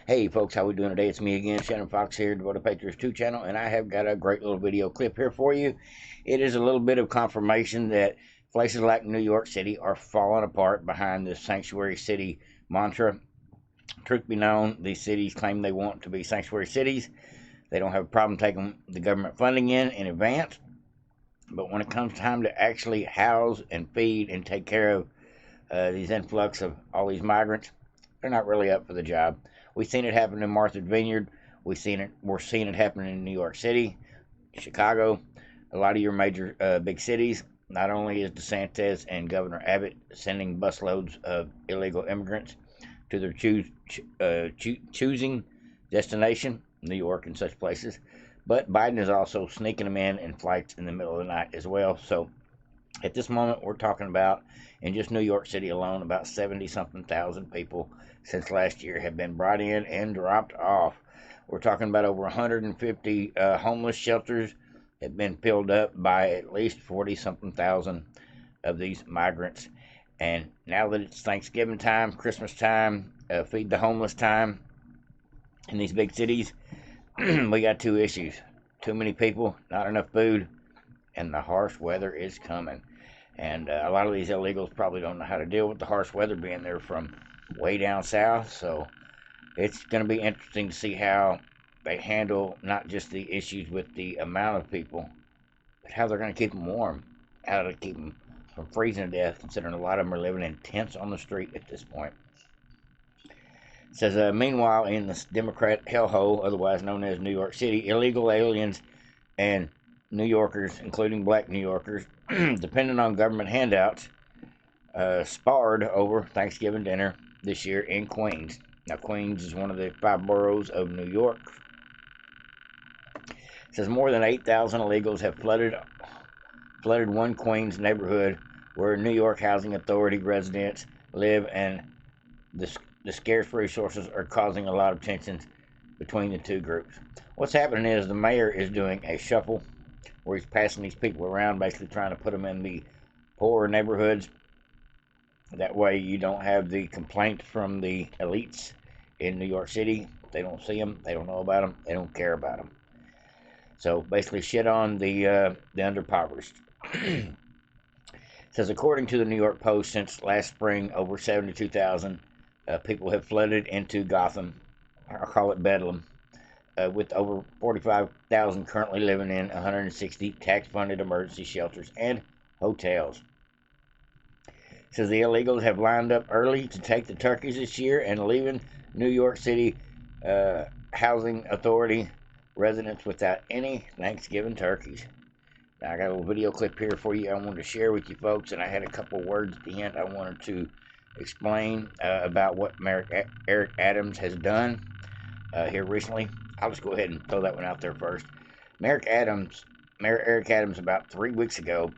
Hey folks, how we doing today? It's me again, Shannon Fox here, Devoted Patriots 2 channel, and I have got a great little video clip here for you. It is a little bit of confirmation that places like New York City are falling apart behind this sanctuary city mantra. Truth be known, these cities claim they want to be sanctuary cities. They don't have a problem taking the government funding in advance, but when it comes time to actually house and feed and take care of these influx of all these migrants, they're not really up for the job. We've seen it happen in Martha's Vineyard. We're seeing it happen in New York City, Chicago, a lot of your major big cities. Not only is DeSantis and Governor Abbott sending busloads of illegal immigrants to their choosing destination, New York and such places, but Biden is also sneaking them in flights in the middle of the night as well. So at this moment, we're talking about, in just New York City alone, about 70 something thousand people since last year have been brought in and dropped off. We're talking about over 150 homeless shelters have been filled up by at least 40 something thousand of these migrants. And now that it's Thanksgiving time, Christmas time, feed the homeless time in these big cities, we got two issues: too many people, not enough food, and the harsh weather is coming. And a lot of these illegals probably don't know how to deal with the harsh weather, being there from way down south. So it's going to be interesting to see how they handle not just the issues with the amount of people, but how they're going to keep them warm, how to keep them from freezing to death, considering a lot of them are living in tents on the street at this point. It says, meanwhile, in this Democrat hellhole, otherwise known as New York City, illegal aliens and New Yorkers, including black New Yorkers, depending on government handouts, sparred over Thanksgiving dinner this year in Queens. Now, Queens is one of the 5 boroughs of New York. It says more than 8,000 illegals have flooded one Queens neighborhood where New York Housing Authority residents live, and the scarce resources are causing a lot of tensions between the two groups. What's happening is the mayor is doing a shuffle where he's passing these people around, basically trying to put them in the poorer neighborhoods. That way you don't have the complaints from the elites in New York City. They don't see them, they don't know about them, they don't care about them. So basically shit on the underpowered. It says, according to the New York Post, since last spring, over 72,000 people have flooded into Gotham. I'll call it Bedlam. With over 45,000 currently living in 160 tax-funded emergency shelters and hotels. It says the illegals have lined up early to take the turkeys this year and leaving New York City Housing Authority residents without any Thanksgiving turkeys. Now, I got a little video clip here for you I wanted to share with you folks, and I had a couple words at the end I wanted to explain about what Mayor Eric Adams has done here recently. I'll just go ahead and throw that one out there first. Mayor Eric Adams, about 3 weeks ago,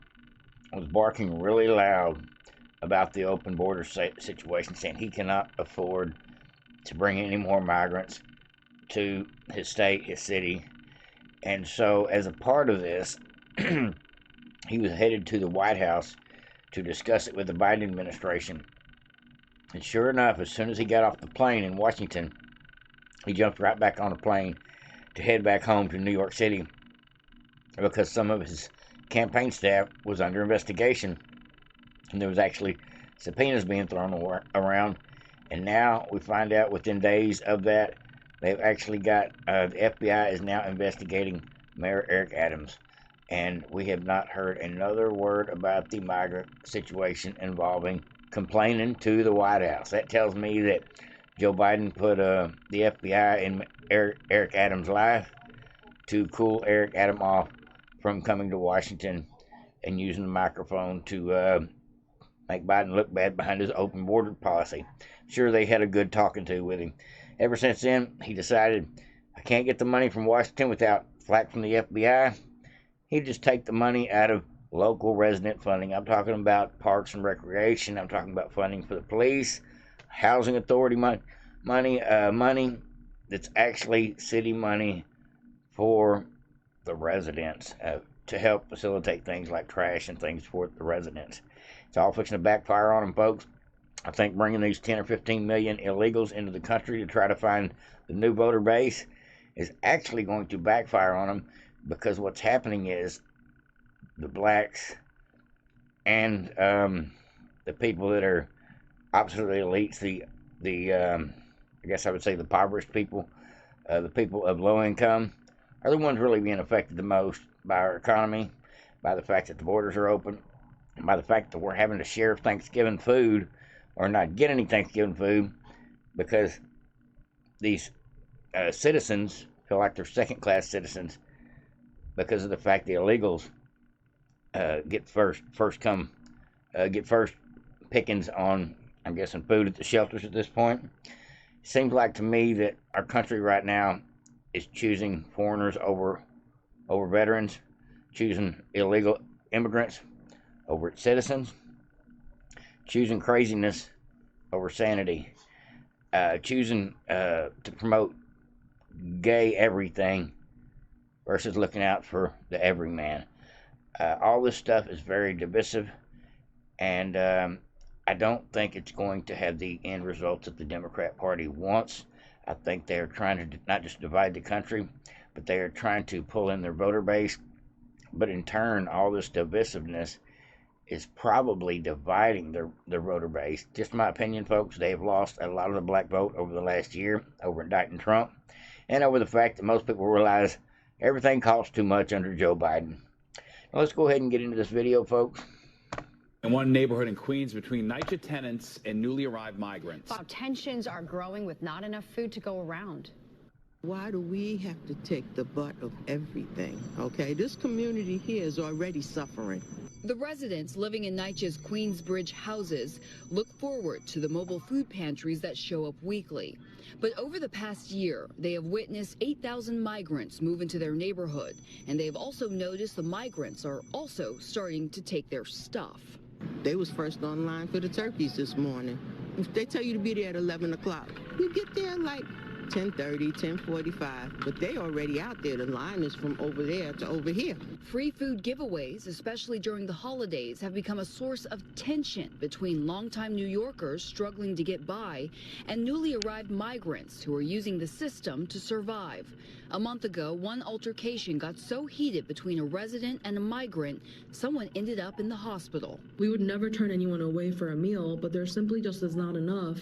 was barking really loud about the open border situation, saying he cannot afford to bring any more migrants to his state, his city. And so, as a part of this, he was headed to the White House to discuss it with the Biden administration. And sure enough, as soon as he got off the plane in Washington, he jumped right back on a plane to head back home to New York City because some of his campaign staff was under investigation, and there was actually subpoenas being thrown around. And now we find out within days of that, they've actually got the FBI is now investigating Mayor Eric Adams, and we have not heard another word about the migrant situation involving complaining to the White House. That tells me that Joe Biden put the FBI in Eric Adams' life to cool Eric Adams off from coming to Washington and using the microphone to make Biden look bad behind his open border policy. Sure, they had a good talking to with him. Ever since then, he decided, I can't get the money from Washington without flack from the FBI. He'd just take the money out of local resident funding. I'm talking about parks and recreation. I'm talking about funding for the police, housing authority money that's actually city money for the residents to help facilitate things like trash and things for the residents. It's all fixing to backfire on them, folks. I think bringing these 10 or 15 million illegals into the country to try to find the new voter base is actually going to backfire on them, because what's happening is the blacks and the people that are opposite of the elites, I guess I would say the impoverished people, the people of low income, are the ones really being affected the most by our economy, by the fact that the borders are open, and by the fact that we're having to share Thanksgiving food or not get any Thanksgiving food because these citizens feel like they're second-class citizens because of the fact the illegals get first pickings on, I'm guessing, food at the shelters at this point. It seems like to me that our country right now is choosing foreigners over veterans, choosing illegal immigrants over citizens, choosing craziness over sanity, choosing to promote gay everything versus looking out for the everyman. All this stuff is very divisive, and I don't think it's going to have the end result that the Democrat Party wants. I think they are trying to not just divide the country, but they are trying to pull in their voter base. But in turn, all this divisiveness is probably dividing their voter base. Just my opinion, folks. They have lost a lot of the black vote over the last year over indicting Trump, and over the fact that most people realize everything costs too much under Joe Biden. Now let's go ahead and get into this video, folks. In one neighborhood in Queens, between NYCHA tenants and newly arrived migrants. Wow, tensions are growing with not enough food to go around. Why do we have to take the butt of everything, okay? This community here is already suffering. The residents living in NYCHA's Queensbridge houses look forward to the mobile food pantries that show up weekly. But over the past year, they have witnessed 8,000 migrants move into their neighborhood, and they've also noticed the migrants are also starting to take their stuff. They was first online for the turkeys this morning. If they tell you to be there at 11 o'clock, you get there like 10:30, 10:45, but they already out there. The line is from over there to over here. Free food giveaways, especially during the holidays, have become a source of tension between longtime New Yorkers struggling to get by and newly arrived migrants who are using the system to survive. A month ago, one altercation got so heated between a resident and a migrant, someone ended up in the hospital. We would never turn anyone away for a meal, but there simply just is not enough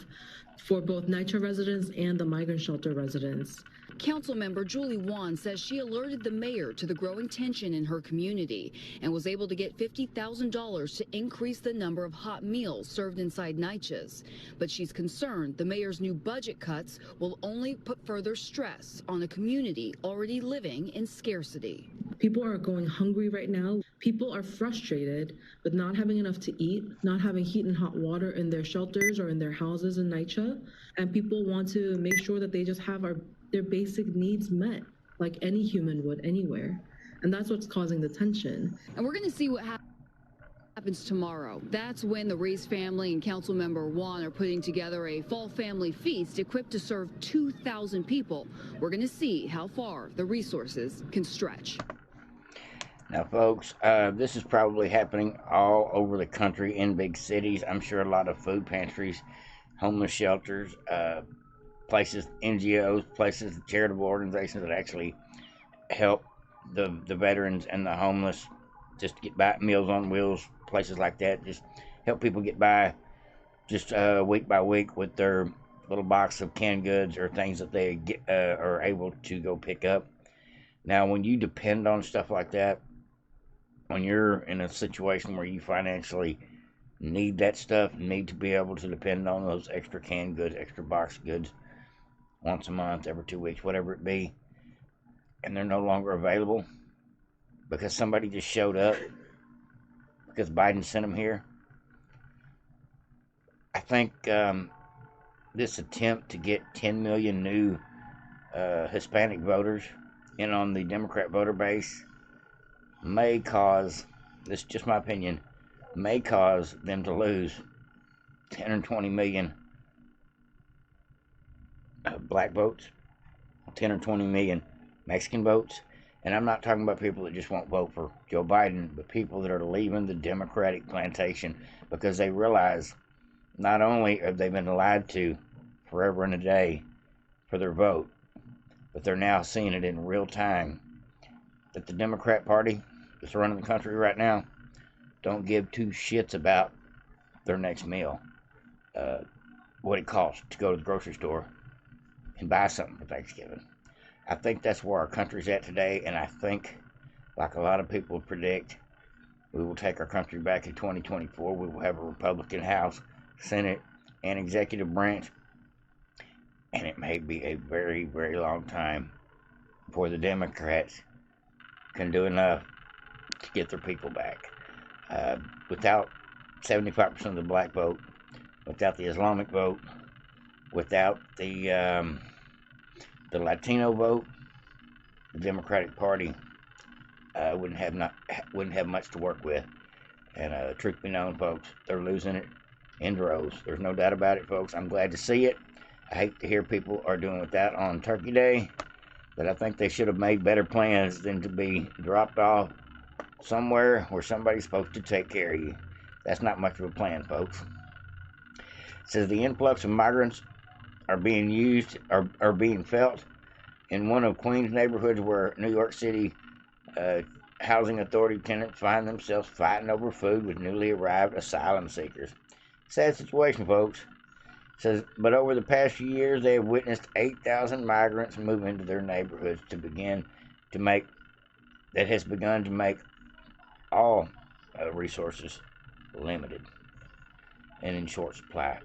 for both NYCHA residents and the migrant shelter residents. Councilmember Julie Wan says she alerted the mayor to the growing tension in her community and was able to get $50,000 to increase the number of hot meals served inside NYCHA's. But she's concerned the mayor's new budget cuts will only put further stress on a community already living in scarcity. People are going hungry right now. People are frustrated with not having enough to eat, not having heat and hot water in their shelters or in their houses in NYCHA. And people want to make sure that they just have their basic needs met like any human would anywhere. And that's what's causing the tension. And we're going to see what happens tomorrow. That's when the Reese family and Councilmember Wan are putting together a fall family feast equipped to serve 2,000 people. We're going to see how far the resources can stretch. Now, folks, this is probably happening all over the country in big cities. I'm sure a lot of food pantries, homeless shelters, places, NGOs, places, charitable organizations that actually help the veterans and the homeless just get by, Meals on Wheels, places like that, just help people get by just week by week with their little box of canned goods or things that they are able to go pick up. Now, when you depend on stuff like that, when you're in a situation where you financially need that stuff, need to be able to depend on those extra canned goods, extra box goods, once a month, every 2 weeks, whatever it be, and they're no longer available because somebody just showed up because Biden sent them here. I think this attempt to get 10 million new Hispanic voters in on the Democrat voter base may cause, this is just my opinion, may cause them to lose 10 or 20 million black votes, 10 or 20 million Mexican votes. And I'm not talking about people that just won't vote for Joe Biden, but people that are leaving the Democratic plantation because they realize Not only have they been lied to forever and a day for their vote, but they're now seeing it in real time that the Democrat Party that's running the country right now don't give two shits about their next meal, what it costs to go to the grocery store and buy something for Thanksgiving. I think that's where our country's at today, and I think, like a lot of people predict, we will take our country back in 2024. We will have a Republican House, Senate, and executive branch, and it may be a very, very long time before the Democrats can do enough to get their people back. Without 75% of the black vote, without the Islamic vote, without the Latino vote, the Democratic Party wouldn't have much to work with. And truth be known, folks, they're losing it in droves. There's no doubt about it, folks. I'm glad to see it. I hate to hear people are doing without on Turkey Day, but I think they should have made better plans than to be dropped off somewhere where somebody's supposed to take care of you. That's not much of a plan, folks. It says the influx of migrants are being felt in one of Queens' neighborhoods where New York City housing authority tenants find themselves fighting over food with newly arrived asylum seekers. Sad situation, folks. It says, but over the past few years, they have witnessed 8,000 migrants move into their neighborhoods that has begun to make all resources limited and in short supply.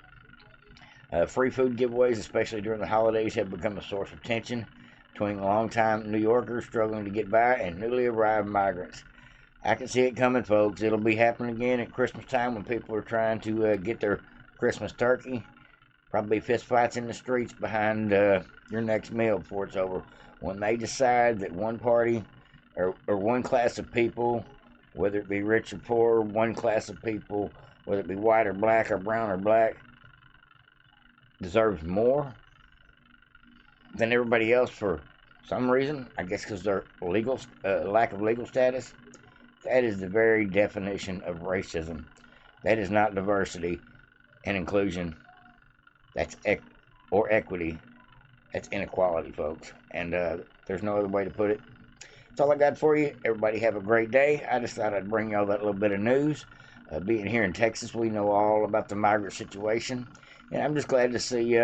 Free food giveaways, especially during the holidays, have become a source of tension between longtime New Yorkers struggling to get by and newly arrived migrants. I can see it coming, folks. It'll be happening again at Christmas time when people are trying to get their Christmas turkey. Probably fist fights in the streets behind your next meal before it's over. When they decide that one party or one class of people, whether it be rich or poor, one class of people, whether it be white or black or brown or black, deserves more than everybody else for some reason, I guess because their lack of legal status, that is the very definition of racism. That is not diversity and inclusion. That's or equity. That's inequality, folks. And there's no other way to put it. That's all I got for you. Everybody have a great day. I just thought I'd bring y'all that little bit of news. Being here in Texas, we know all about the migrant situation. And I'm just glad to see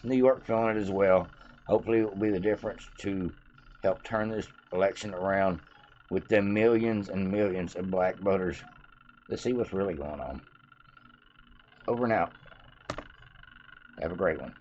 New York feeling it as well. Hopefully it will be the difference to help turn this election around with the millions and millions of black voters to see what's really going on. Over and out. Have a great one.